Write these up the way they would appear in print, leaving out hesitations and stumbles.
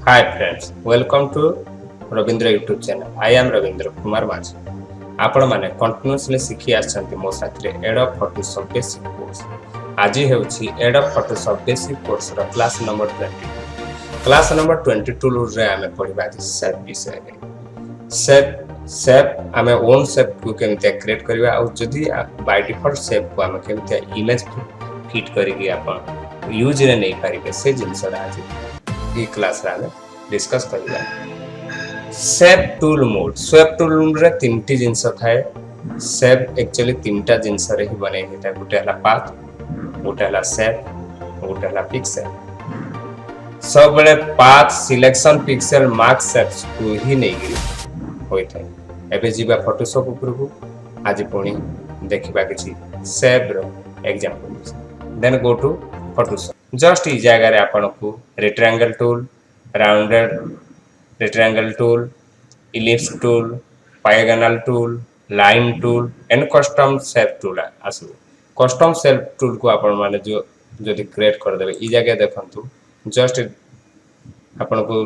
Hi friends, welcome to Ravindra YouTube channel. I am Ravindra Kumar Maji. आपण माने continuously सिखि आछंती मो साथरे adobe Photoshop basic course. आज हेउछि adobe Photoshop basic course रो class number 22। Class number 22 रे आमे पढिबा छि shape विषय रे। शेप आमे ओन शेप को केमते क्रिएट करबा आ जदी बाय डिफॉल्ट शेप को आमे केमते इमेज फिट करिके आपण यूज रे नै पारिबे से जिंसरा आज ई क्लास रे डिस्कस करिबा। Shape tool mode shape tool रे तीनटी जिंस थाए। शेप एक्चुअली तीनटा जिंस रे ही बने हेता गुटे हला पाथ, गुटे हला शेप, गुटे हला पिक्सेल। सब बड़े path selection pixel mark shapes को ही नहीं होई थाए। एबे जीवा फोटोशॉप ऊपर को आज पुणी देखिबा किछि शेप रो example. Then go to Photoshop. Just ई जगह रे आपन को rectangle tool, rounded rectangle tool, ellipse tool, polygonal tool, line tool and custom shape tool आसु। custom shape tool को आपण माने जो जदि क्रिएट कर देबे ई जगह देखंतु जस्ट आपण को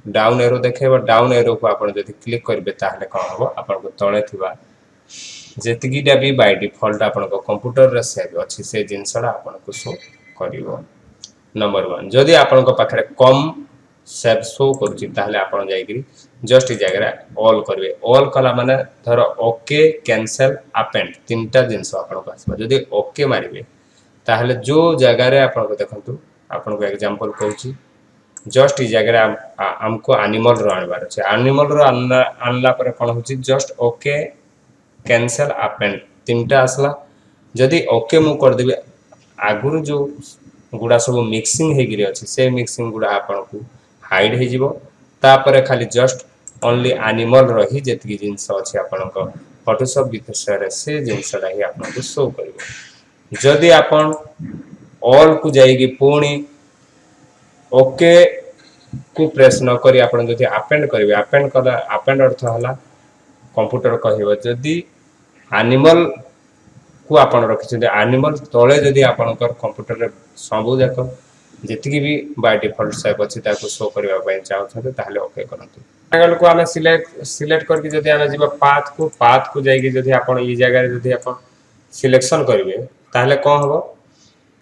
डाउन एरो देखेबो। डाउन एरो को आपण जदि क्लिक करबे ताहले कोन होबो आपण को तळे थिबा जेतिकीटा भी बाय डिफॉल्ट आपण को कंप्यूटर रे सेव अछि से जिंसडा आपण को शो करिवो। नंबर 1 जदि आपण को पाखरे कम शेप शो करूची ताहले आपण जाईकरी जस्ट ई जगह ऑल करबे। ऑल कला माने धर ओके कैंसिल अपेंड तीनटा जिंस आपण को आसबा। जदि ओके मारिबे ताहले जो जगह रे आपण को देखंतु आपण को एग्जांपल कहूची जस्ट ई जगह हमको एनिमल रो आनबार छै। एनिमल रो आनला पर कोन होची जस्ट ओके कैंसिल अपेंड तीनटा आसला। जदि ओके मु कर देबे आगुरु जो गुडा सब मिक्सिंग हे गिरे अछि से मिक्सिंग गुडा आपण को हाइड हे जिवो। तापर खाली जस्ट ओनली एनिमल रही जेतकी जिंस अछि आपण को फोटोशॉप विषय से जिंसडा ही आपण को शो करिवो। जदि आपण ऑल को जाईगी पुणी ओके को प्रेस न करी आपण जदि अपेंड करिवे अपेंड कला अपेंड अर्थ हला कंप्यूटर कहइबो जदि एनिमल को आपण रखिछे एनिमल तळे जदि आपणकर कंप्यूटर रे सबु जाक जेतिकी भी बाय डिफॉल्ट शेप अछि ताको शो करबा पय चाहथते ताहले ओके करंतु। ट्रायंगल को हमें सिलेक्ट करके जदि हमें जीवा पाथ को जाईकी जदि आपण ई जगह रे जदि आपण सिलेक्शन करिवे ताहले कोन होबो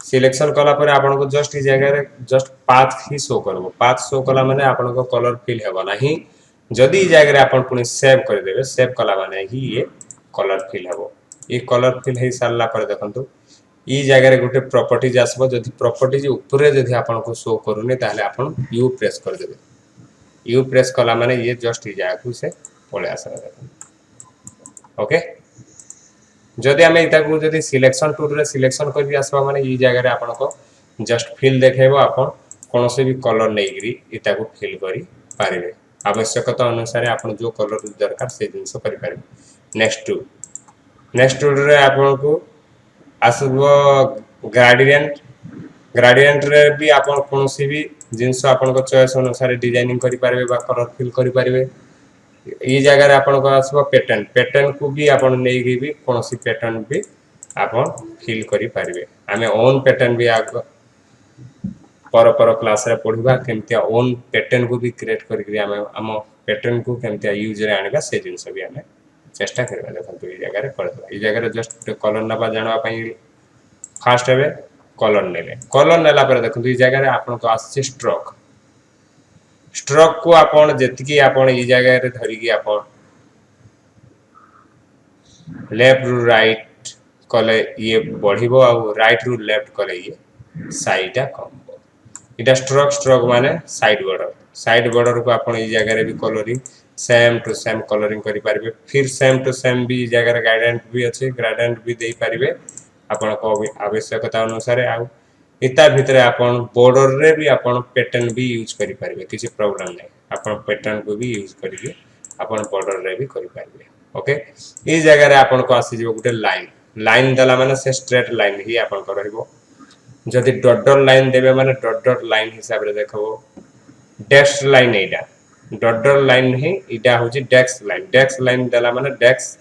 सिलेक्शन कला पर आपण को जस्ट ई जगह रे जस्ट पाथ ही शो करबो। पाथ शो कला माने आपण को कलर फिल हेबो नाही। जदि ई जगह रे आपण पुनी सेव कर देबे सेव कला माने ही ये कलर फिल हेबो। ई कलर फिल हे सारला पर देखंतु ई जगह रे गुटे प्रॉपर्टीज आसबो। जदि प्रॉपर्टीज ऊपर जदि आपण को शो करूनी ताहले आपण यू प्रेस कर देबे। यू प्रेस कला माने ये जस्ट ई जगह को से पळे आसला देखंतु। ओके जदि हमें इता को जदि सिलेक्शन टूल रे सिलेक्शन करबी आसबा माने ई जगह रे आपण को जस्ट फिल देखेबो। आपण कोनोसे भी कलर नै गिरी इता को फिल करी पारिबे। आवश्यकता अनुसार आपण जो कलर दरकार से जिंस करि पारिबे। नेक्स्ट टूल रे आपण को आसबो ग्रेडिएंट रे भी आपण कोनोसी भी जिंस आपण को चॉइस अनुसार डिजाइनिंग करि पारिबे बा कलर फिल करि पारिबे। ई जगह रे आपण को आसबो पैटर्न को भी आपण नै भी कोनोसी पैटर्न भी आपण फिल करि पारिबे। हमें ओन पैटर्न भी आग पर क्लास रे पढिबा केमते ओन पैटर्न को भी क्रिएट करि हम पैटर्न को केमते यूज रे आनिबा से जिंस भी हमें चेष्टा करबा। देखंतु ई जगह रे करबा ई जगह रे जस्ट कलर नबा जानवा पई फास्ट हेबे कलर नेले। कलर नेला पर देखंतु ई जगह रे आपन को आछि स्ट्रोक को आपन जेतिकी आपन ई जगह रे धरि की आपन लेफ्ट रु राइट कले ये बढ़िबो आ राइट रु लेफ्ट कले ये साइडा कम। इटा स्ट्रोक माने साइड बॉर्डर को आपन ई जगह रे भी colouring same to same colouring करि पारिबे। फिर सेम टू सेम भी जगह रे ग्रेडिएंट भी अछि ग्रेडिएंट भी देई पारिबे आपण को आवश्यकता अनुसार। आ इता भितरे आपण बॉर्डर रे भी आपण पैटर्न भी यूज करि पारिबे किछि प्रॉब्लम नै। आपण पैटर्न को भी यूज करिके आपण बॉर्डर रे भी करि पारिबे। ओके ई जगह रे आपण को आसी जिवो गुटे लाइन दला माने से स्ट्रेट लाइन ही आपण को रहइबो। जदि डॉट लाइन देबे माने डॉट लाइन हिसाब रे देखबो डैश लाइन एटा डॉट लाइन ही इटा होची डेक्स लाइन दला माने डेक्स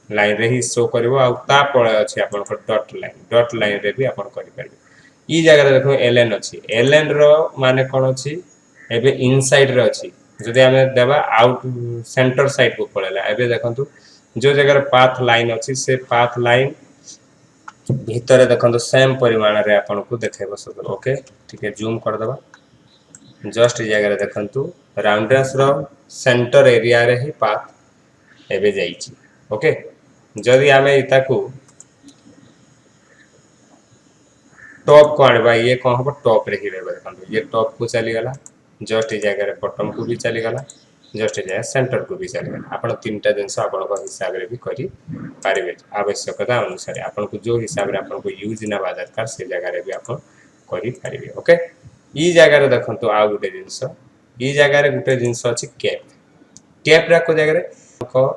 लाइन रे ही शो करबो। आ ता पळे अछि आपण को डॉट लाइन रे भी आपण करि पारिबे। ई जगह रे देखो एलएन अछि एलएन रो माने कोन अछि एबे इनसाइड रे अछि जदि आमे देबा आउट सेंटर साइड को पळेला एबे देखंतु जो जगह पाथ लाइन अछि से पाथ लाइन भीतर देखंतु सेम परिमाण रे आपन को देखेबो सब ओके ठीक है जूम कर देबा जस्ट ए जगह देखंतु राउंडस रो सेंटर एरिया रे ही पाथ एबे जाईची ओके जदि आमे इताकू टॉप को आनबा ये कौन हम टॉप रे ही रहबा देखंतु ये टॉप को चली गला जस्ट ए जगह रे बॉटम को भी चली गला जस्ट ए जगह सेंटर को भी चली गला आपण तीनटा जिंस आपण को हिसाब रे भी करी पारिबे आवश्यकता अनुसार आपण को जो हिसाब रे आपण को यूज ना दरकार से जगह रे भी आपण करी पारिबे ओके ई जगह रे देखंतु आ गुटे जिंस ई जगह रे गुटे जिंस अछि कैप कैप रा को जगह रे को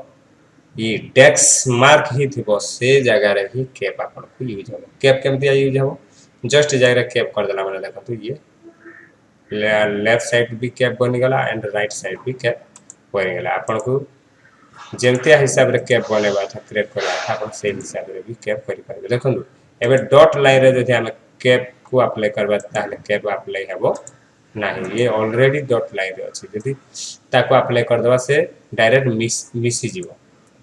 ये डेस्क मार्क ही थिबो से जगह रे ही कैप आपण को यूज हो कैप केमति यूज हो जस्ट जगह कैप कर देला माने देखंतु ये लेफ्ट साइड भी कैप बनी गला एंड राइट साइड भी कैप बनी गला आपन को जेमतिया हिसाब रे कैप बनेबा था क्रिएट करबा था आपन से हिसाब रे भी कैप करि पाबे देखंतु एबे डॉट लाइन रे जदि हम कैप को अप्लाई करबा ताले कैप अप्लाई हेबो नाही ये ऑलरेडी डॉट लाइन रे अछि जदि ताको अप्लाई कर देबा से डायरेक्ट मिसी जीवो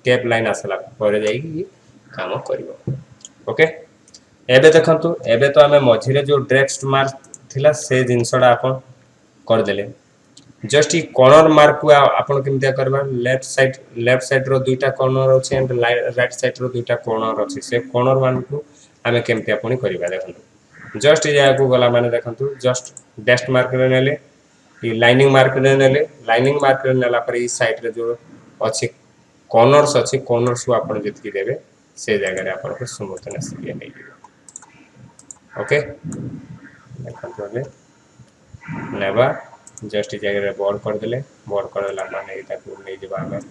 कैप लाइन आसला पर जाई काम करिवो ओके एबे देखंतु एबे तो हमें मझिरे जो ड्रेक्स्ट मार्क थिला से जिंसडा आपन कर देले जस्ट ई कॉर्नर मार्क को आपन केमतिया करबा लेफ्ट साइड रो दुईटा कॉर्नर अछि एंड राइट साइड रो दुईटा कॉर्नर अछि से कॉर्नर वन को हमें केमतिया पुनी करबा देखंतु जस्ट ए जाय को गला माने देखंतु जस्ट डेस्ट मार्क रे नेले ई लाइनिंग मार्क रे नेले लाइनिंग मार्क रे नेला पर ई साइड रे जो अछि कॉर्नर्स को आपन जति देबे से जगह रे आपन को स्मूथनेस ये नै ओके देखंतु हमें नेबा जस्ट जगह रे बॉल कर देला माने एटा को नै जेबा हमें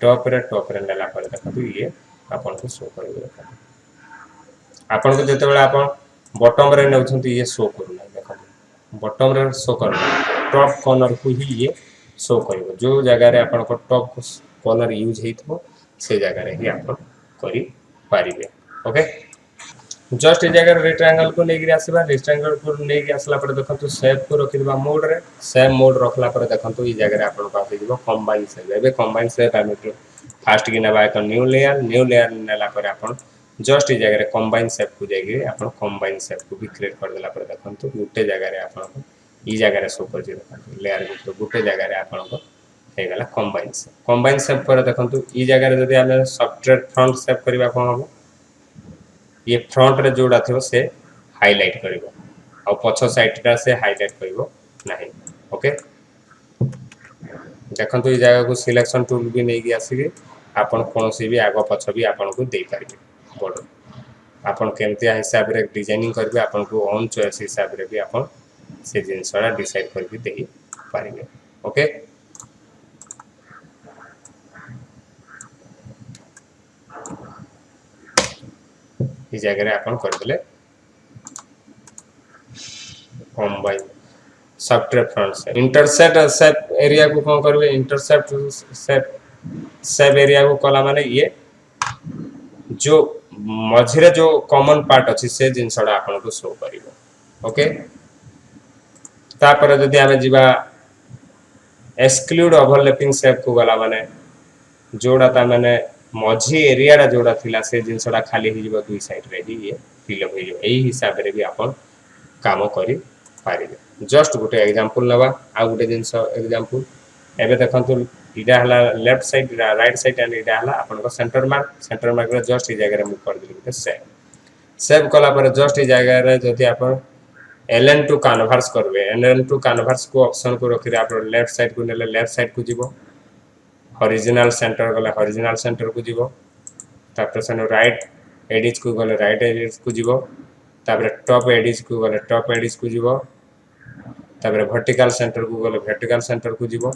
टॉप रे नेला पर देखंतु ये आपन को शो करबो आपन को जते बेला आपन बॉटम रे नेउछंती ये शो करूना देखंतु बॉटम रे शो करना टॉप कॉर्नर को ही ये शो करबो जो जगह रे आपन को टॉप कॉर्नर यूज हेतबो से जगह रे ही आपन करि पारिबे ओके जस्ट ए जगह रेक्टेंगल को नेगिरी आसीबा रेक्टेंगल को नेगी आसला पर देखंतु शेप को रखिबा मोड रे शेप मोड रखला पर देखंतु ई जगह रे आपन पास दिबो कंबाइन शेप एबे कंबाइन शेप हम फास्ट की नेबा तो न्यू लेयर नेला पर आपन जस्ट ए जगह रे कंबाइन शेप को जागी आपन कंबाइन शेप को भी क्रिएट कर देला पर देखंतु गुटे जगह रे आपन ई जगह रे शो कर जे देखंतु लेयर गुटे जगह रे आपन को हे गला कंबाइन शेप पर देखंतु ई जगह रे जदि हम सॉफ्टवेयर फ्रंट शेप करबा कोन हो ये फ्रंट रे जोड़ा थियो से हाईलाइट करिवो और पछो साइड रा से हाईलाइट करिवो नाही ओके देखंतु ई जगह को सिलेक्शन टूल भी नै गि आसीबे आपन कोनोसी भी आगो पछो भी आपन को देई पारिबे बॉर्डर आपन केमतिया हिसाब रे डिजाइनिंग करबे आपन को ओन चॉइस हिसाब रे भी आपन से जिंसरा डिसाइड करके देई पारिबे ओके ई जगह रे आपन कर देले कंबाइन सॉफ्टवेयर फ्रंट से इंटरसेप्ट शेप एरिया को कोन करबे इंटरसेप्ट शेप एरिया को कला माने ये जो मझिरे जो कॉमन पार्ट अछि से जिंसडा आपन को शो करिवो ओके तापर जदि हमें जीवा एक्सक्लूड ओवरलैपिंग शेप को गला माने जोड़ा ता माने मझी एरिया रा जोड़ा थिला से जिंसडा खाली ही जीवा दुई साइड रे ही ये फिल अप हो एही हिसाब रे भी आपन काम करि पारिबे जस्ट गुटे एग्जांपल नबा आ गुटे जिंस एग्जांपल एबे देखंतु इडा हला left side right side and Ida हला आपन को सेंटर मार्क रे जस्ट ई जगह रे मूव कर दिलि सेव कला पर जस्ट ई जगह रे जति आपन ln2 कन्वर्स करबे ln2 कन्वर्स को ऑप्शन को रखि आप लेफ्ट साइड को नेले लेफ्ट साइड को जीवो हॉरिजॉन्टल सेंटर गले हॉरिजॉन्टल सेंटर को जीवो तापर सनो राइट एडिज को गले राइट एडिज को जीवो तापर टॉप एडिज को गले टॉप एडिज को जीवो तापर वर्टिकल सेंटर को गले वर्टिकल सेंटर को जीवो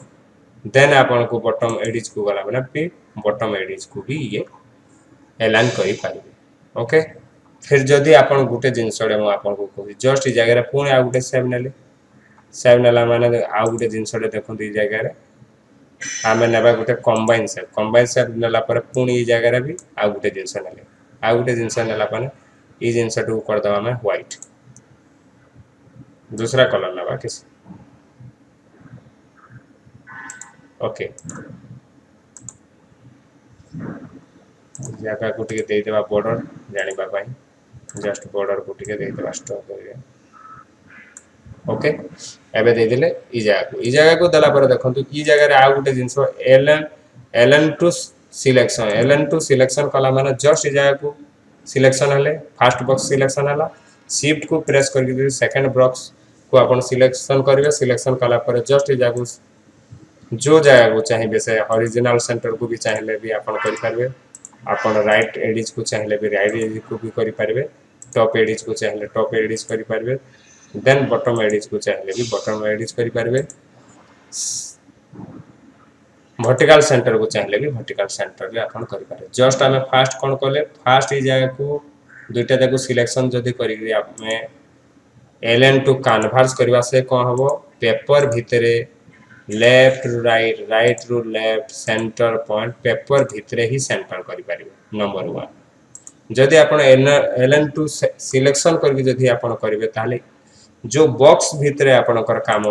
देन आपन को बॉटम एडिज को गला माने भी बॉटम एडिज को भी ये एलाइन करि पारिबे ओके फिर जदि आपन गुटे जिंसडे म आपन को कहू जस्ट ई जगह रे पुणी आ गुटे सेव नेला माने आ गुटे जिंसडे देखंतु ई जगह रे आमे नेबा गुटे कंबाइन सेव नेला पर पुणी ई जगह रे भी आ गुटे जिंस नेले आ गुटे जिंस नेला पर ई जिंस टू कर दवा में व्हाइट दूसरा कलर नेबा किस ओके जगह को टिके दे देबा बॉर्डर जानिबा पाई जस्ट बॉर्डर को टिके दे देबा स्टॉप करिवे ओके एबे दे देले ई जगह को दला पर देखंतु ई जगह रे आ गुटे जिंसो एलन टू सिलेक्शन कला माने जस्ट ई जगह को सिलेक्शन हले फर्स्ट बॉक्स सिलेक्शन हला शिफ्ट को प्रेस करके सेकंड बॉक्स को अपन सिलेक्शन करिवे सिलेक्शन कला पर जस्ट ई जगह को जो जगह को चाहिए से ओरिजिनल सेंटर को भी चाहिए भी अपन करि पारबे अपन राइट एडिज को चाहिए भी राइट एडिज को भी करि पारबे टॉप एडिज को चाहिए टॉप एडिज करि पारबे देन बॉटम एडिज को चाहिए भी बॉटम एडिज करि पारबे वर्टिकल सेंटर को चाहिए भी वर्टिकल सेंटर भी अपन करि पारे जस्ट हमें फास्ट कोन करले फास्ट ई जगह को दुईटा देखो सिलेक्शन जदी करि हमें एलन टू कन्वर्स करबा से कोन हबो पेपर भितरे लेफ्ट रु राइट राइट रु लेफ्ट सेंटर पॉइंट पेपर भितरे ही सेंटर करि पारिबे नंबर 1 जदी आपण एलन टू सिलेक्शन करके जदी आपण करिवे ताले जो बॉक्स भितरे आपनकर काम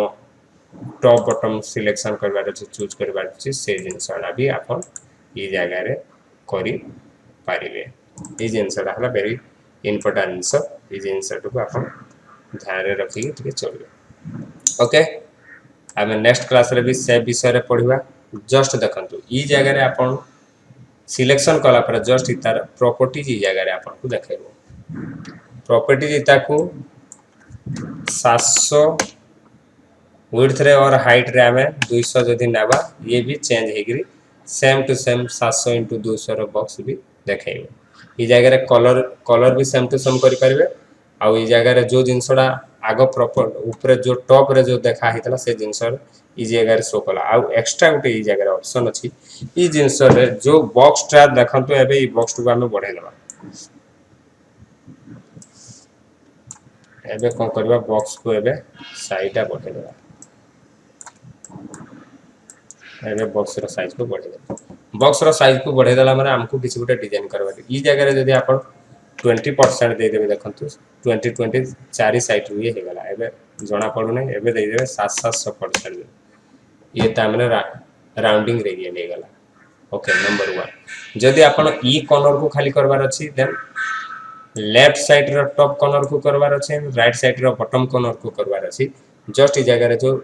टॉप बॉटम सिलेक्शन करबार अछि चूज करबार अछि से जिंसडा भी आपण ई जगह रे करि पारिबे ई जिंसडा हला वेरी इंपोर्टेंट आंसर ई जिंसडा को आपण ध्यान रे रखि के चलबे ओके आमे नेक्स्ट क्लास रे भी से विषय रे पढिबा जस्ट देखंतु ई जगह रे आपण सिलेक्शन कला पर जस्ट इतार प्रॉपर्टीज ई जगह रे आपण को देखेबो प्रॉपर्टीज इता को 700 विड्थ रे और हाइट रे हमें 200 जदी नेबा ये भी चेंज हेगिरी सेम टू सेम 700 * 200 रो बॉक्स भी देखेबो ई जगह रे कलर भी सेम टू सेम करि पारिबे आ ई जगह रे जो जिंसडा आगो प्रॉपर ऊपर जो टॉप रे जो देखा हितला से जिंसर ई जगह रे शो कला आ एक्स्ट्रा गुटे ई जगह रे ऑप्शन अछि ई जिंसर रे जो बॉक्स टा देखंतु एबे ई बॉक्स को हमें बढ़े लेबा एबे कोन करबा बॉक्स को एबे साइडा बढ़े लेबा एबे बॉक्स रो साइज को बढ़े देबा बॉक्स रो साइज को बढ़े देला माने हमको किछ गुटे डिजाइन करबा ई जगह रे जदी आपण 20% दे देबे देखंतु 20 चारि साइड ये हे गला एबे जणा पडु नै एबे दे देबे 700% ये तामने राउंडिंग रे ये गला ओके नंबर 1 जदी आपण ई कॉर्नर को खाली करबार अछि देन लेफ्ट साइड रो टॉप कॉर्नर को करबार अछि right side row bottom corner को करबार अछि जस्ट ई जगह रे जो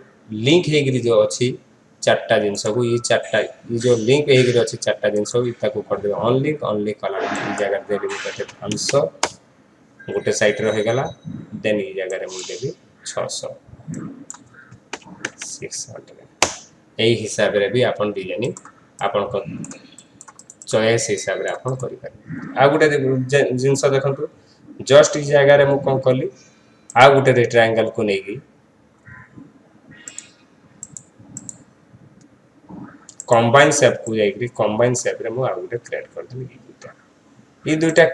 लिंक हेगिरी जो अछि चारटा जिंस को ई चारटा ई जो लिंक हेगिरी अछि चारटा जिंस को इता को कर देबे ओनली कलर ई जगह दे देबे कते 500 गोटे साइड रो हे गला देन ई जगह रे मु देबी 600 600 एई हिसाब रे भी आपण डिजाइन आपण को चॉइस हिसाब रे आपण करि पारे आ गोटे जिंस देखंतु जस्ट ई जगह रे मु कोन करली आ गोटे ट्रायंगल को नेगी कंबाइन शेप को जाइकरी कंबाइन शेप रे मु आ गोटे क्रिएट कर देली ई दुटा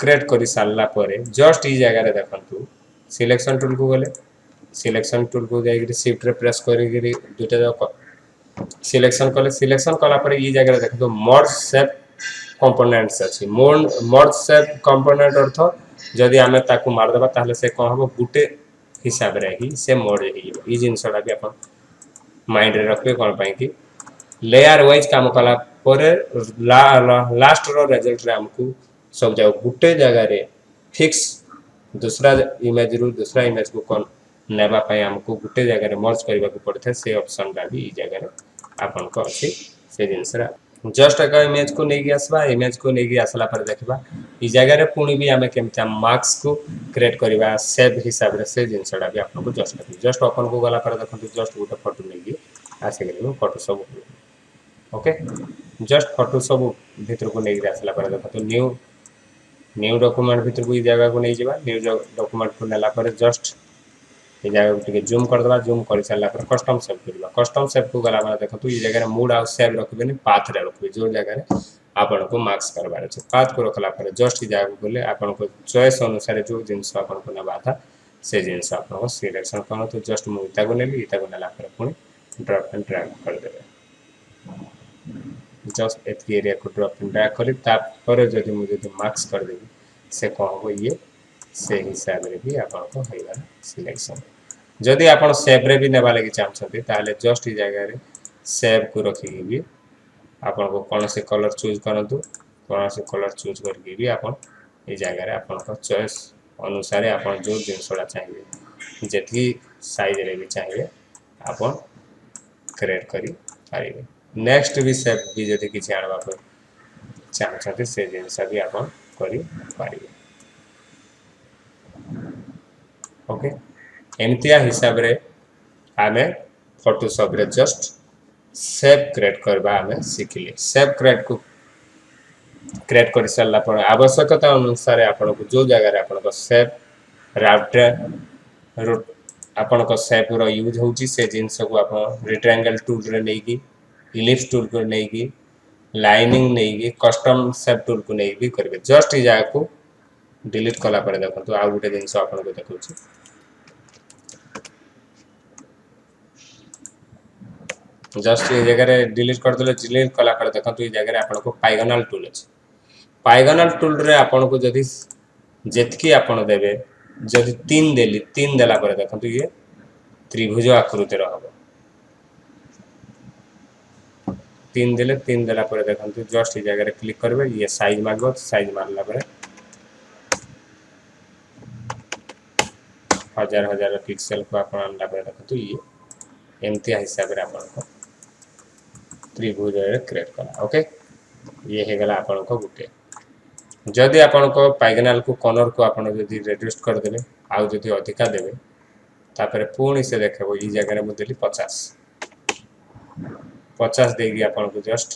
क्रिएट करि सारला परे जस्ट ई जगह रे देखंतु सिलेक्शन टूल को गले सिलेक्शन टूल को जाइकरी शिफ्ट रे प्रेस करिकरी दुटा सिलेक्शन कले सिलेक्शन कला परे ई जगह रे देखंतु मर्ज शेप कंपोनेंट्स अछि मर्ज शेप कंपोनेंट अर्थ जदी हमें ताकू मार देबा ताहले से कोन हबो गुटे हिसाब रे ही से मर्ज हे ई जिंसडा भी अपन माइंड रे रखबे कोन पई कि लेयर वाइज काम कला परे लास्ट रो रिजल्ट रे हमकू सब जाओ गुटे जगह रे फिक्स दूसरा इमेज रू दूसरा इमेज को कोन नेबा पई हमकू गुटे जगह रे मर्ज करबा को पड़थे से ऑप्शन बा भी ई जगह रे आपन को अछि से जिंसरा जस्ट एक इमेज को नेगी आसबा इमेज को नेगी आसला पर देखबा ई जगह रे पुनी भी हमें केमता मार्क्स को क्रिएट करबा सेव हिसाब रे से जिंसडा भी आपन को जस्ट ओपन को गला पर देखंतु जस्ट गुटे फोटो नेगी आसे गेलो फोटो सब ओके जस्ट फोटो सब भीतर को नेगी आसला पर देखंतु न्यू डॉक्यूमेंट भीतर को ई जगह को नै जेबा न्यू डॉक्यूमेंट को नेला पर जस्ट ए जगह को टिके जूम कर देबा जूम कर साला पर कस्टम सेव करबा कस्टम सेव को गला माने देखंतु ई जगह रे मूड आ सेव रखबे नि पाथ रे रखबे जो जगह रे आपन को मार्क्स करबार छै पाथ को रखला पर जस्ट ई जगह को बोले आपन को चॉइस अनुसार जो जिंस आपन को नेबा था से जिंस आपन को सिलेक्शन करनो तो जस्ट मु इता को नेली इता को नेला पर पुनी ड्रॉप एंड ड्रैग कर देबे जस्ट एत एरिया को ड्रॉप एंड ड्रैग करी तापर जदी मु जदी मार्क्स कर देबी से कहबो ये से हिसाब रे भी आपन को होइबा सिलेक्शन जदी आपन सेव रे भी नेबा लागि चाहछथि ताले जस्ट ई जगह रे सेव को रखिकी भी आपन को कौन से कलर चूज करंतु कौन से कलर चूज करके भी आपन ए जगह आपन को चॉइस अनुसार आपन जो जिनसड़ा चाहिए जेती साइज रे भी चाहिए आपन क्रिएट करी पारिबे। नेक्स्ट भी सेव भी जति किछि आनबा पर चाहते से जिनसा भी आपन करी पारिबे। ओके एमतिया हिसाब रे आमे फोटोशॉप रे जस्ट सेव क्रिएट करबा आमे सिखिले। सेव क्रिएट को क्रिएट कर सारा पर आवश्यकता अनुसार आपन को जो जगह रे आपन को सेव राउटर आपन को सेव रो यूज होची से जिंस को आपन रेक्टेंगल टूल रे नै की इलिप्स टूल को नै की लाइनिंग नै की कस्टम सेव टूल को नै भी करबे। जस्ट ई जगह को डिलीट कला पर देखंतु आ गुटे जिंस आपन को देखौची जस्ट ये जगह रे डिलीट कर देले डिलीट कला पर देखंतु ई जगह रे आपन को पाइगोनल टूल अछि। पाइगोनल टूल रे आपन को जदि जेतकी आपन देबे जदि 3 देली 3 देला पर देखंतु ये त्रिभुज आकृति रो हबो। 3 देले 3 देला पर देखंतु जस्ट ई जगह रे क्लिक करबे ये साइज मांगबो साइज मारला पर हजार हजार पिक्सेल को आपन आनला पर देखंतु ये एमती हिसाब रे आपन को त्रिभुज रे क्रिएट करा। ओके ये हे गला आपन को गुटे जदि आपन को पाइगोनल को कॉर्नर को आपन जदि रिड्यूस कर देबे आ जदि अधिका देबे तापर पूर्ण से देखबो ई जगह रे मु देली 50 50 देगी आपन को जस्ट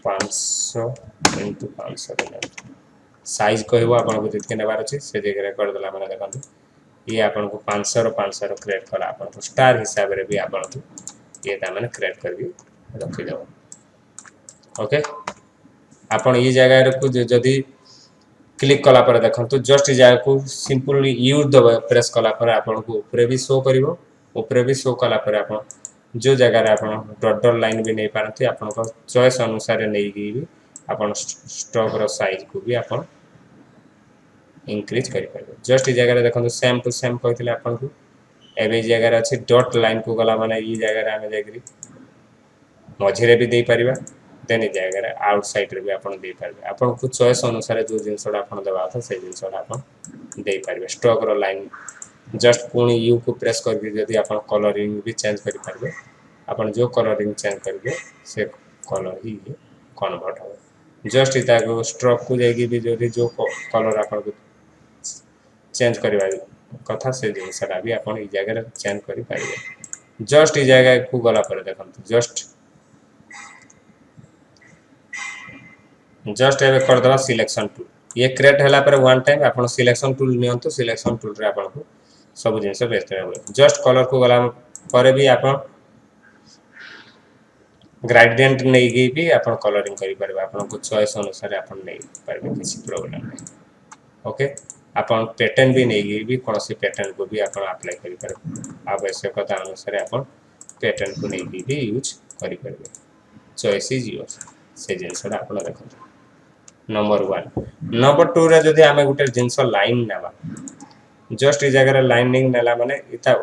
500 * 500 देना साइज कहबो आपन को जितके नेबार अछि से जगह रे कर देला माने देखंतु ये आपन को 500 रो 500 रो क्रिएट करा आपन को स्टार हिसाब रे भी आपन को ये ता माने क्रिएट कर भी रखि देबो। ओके आपन ये जगह रे को जदी क्लिक कला पर देखंतु जस्ट ई जगह को सिंपली यू दबा प्रेस कला पर आपन को ऊपर भी शो करिवो ऊपर भी शो कला पर आपन जो जगह रे आपन डॉट डॉट लाइन भी नै पारंती आपन को चॉइस अनुसार नै भी आपन स्ट्रोक रो साइज को भी आपन इंक्रीज करि पाबे। जस्ट ई जगह रे देखंतु सेम टू सेम कहथिले आपन को एबे जगह रे अछि डॉट लाइन को गला माने ई जगह रे हमें जाकरी मझी रे भी दे परिबा देन ई जगह रे आउटसाइड रे भी आपन दे परिबे। आपन को चॉइस अनुसार जो जिनसडा आपन देबा था से जिनसडा आपन दे परिबे। स्ट्रोक रो लाइन जस्ट पुनी यू को प्रेस करके जदी आपन कलरिंग भी चेंज करि परिबे आपन जो कलरिंग चेंज करबे से कलर ही कन्वर्ट हो। जस्ट इता को स्ट्रोक को जाएगी भी जदी जो कलर आपन को चेंज करबा कथा से जिनसडा भी आपन ई जगह रे चेंज करि परिबे। जस्ट ई जगह को गला पर देखंतु जस्ट एबे कर दवा सिलेक्शन टूल ये क्रिएट हला पर वन टाइम आपन सिलेक्शन टूल नियंतु सिलेक्शन टूल रे आपन को सब जिनस बेस्ट रहबो। जस्ट कलर को गला पर भी आपन ग्रेडिएंट नै गई भी आपन कलरिंग करि परबा आपन को चॉइस अनुसार आपन नै परबे किसी प्रॉब्लम नै। ओके आपन पैटर्न भी नै गई भी कोन से पैटर्न को भी आपन अप्लाई करि परबे आवश्यकता अनुसार आपन पैटर्न को नै भी यूज करि परबे। चॉइस इज योर्स से जिनसडा आपन देखो। नंबर 1 नंबर 2 रे जदी हमें गुटे जिंस लाइन नेबा जस्ट ई जगह रे लाइनिंग नेला माने इता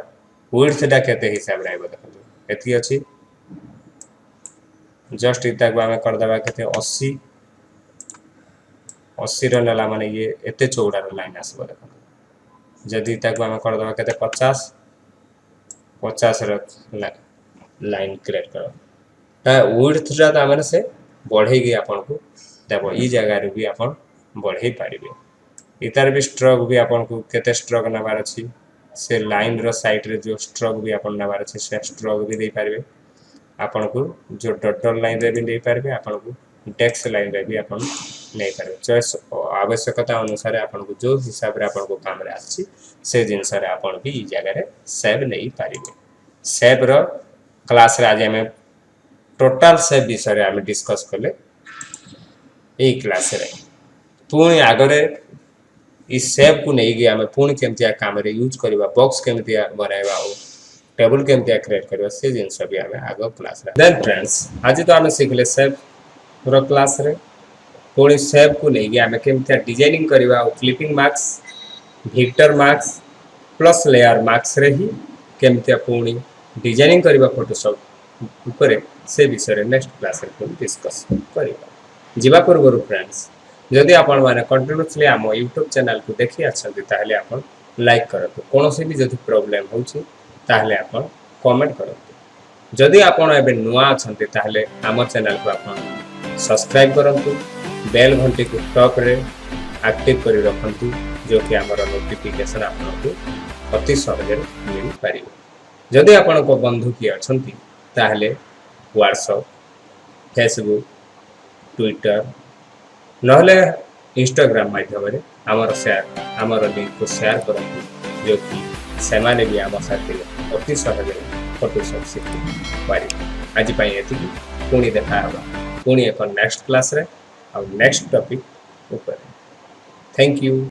विड्थ दा केते हिसाब रे आइबो देखो एती अछि जस्ट इता को हमें कर देबा केते 80 80 रो नेला माने ये एते चौड़ा रो लाइन आसबो देखो। जदी इता को हमें कर देबा केते 50 50 रो लाइन क्रिएट करो ता विड्थ दा तामने से बढ़े गई आपन को देबो ई जगह रे भी आपन बढ़े पारिबे। इतार भी स्ट्रोक भी आपन को केते स्ट्रोक नबार अछि से लाइन रो साइड रे जो स्ट्रोक भी आपन नबार अछि से स्ट्रोक भी दे पारिबे। आपन को जो डॉट डॉट लाइन रे भी दे पारिबे आपन को टेक्स्ट लाइन रे भी आपन नै पारिबे। चॉइस आवश्यकता अनुसार आपन को जो हिसाब रे आपन को काम रे अछि से जिंस रे आपन भी ई जगह रे सेव नै पारिबे। सेव रो क्लास रे आज हमें टोटल सेव विषय रे हम डिस्कस करले ए क्लास रे पुणी आगरे ई सेव को नै गया हमें पुणी केमतिया काम रे यूज करबा बॉक्स केमतिया बनाइबा ओ टेबल केमतिया क्रिएट करबा से जिंस भी हमें आगो क्लास रे। देन फ्रेंड्स आज तो हमें सिखले सेव रो क्लास रे पुणी सेव को नै गया हमें केमतिया डिजाइनिंग करबा ओ clipping marks vector marks plus layer marks रे ही केमतिया पुणी डिजाइनिंग करबा फोटोशॉप उपरे से विषय नेक्स्ट क्लास रे डिस्कस करबा जीवा पूर्व फ्रेंड्स जदि आपण माने कंटिन्यूअसली आम यूट्यूब चैनल को देखि आछंती ताहले आपण लाइक करतु कोनोसी भी जदि प्रॉब्लम होउची ताहले आपण कमेंट करतु जदि आपण एबे नुआ आछंती ताहले आम चैनल को आपण सब्सक्राइब करंतु बेल घंटी को टॉप रे एक्टिव करी रखंतु जो कि हमर नोटिफिकेशन आपनको अति सहज मिल पारिबो जदि आपण को बंधु की अछंती ताहले व्हाट्सएप फेसबुक ट्विटर नहले इंस्टाग्राम माध्यम आमर शेयर आमर लिंक को शेयर करंतु जो कि सेमाने भी आम साथी अति सहज फोटोशॉप शिखि पारि आज पई एति पुणी देखा हबा पुणी एक नेक्स्ट क्लास रे और नेक्स्ट टॉपिक ऊपर थैंक यू।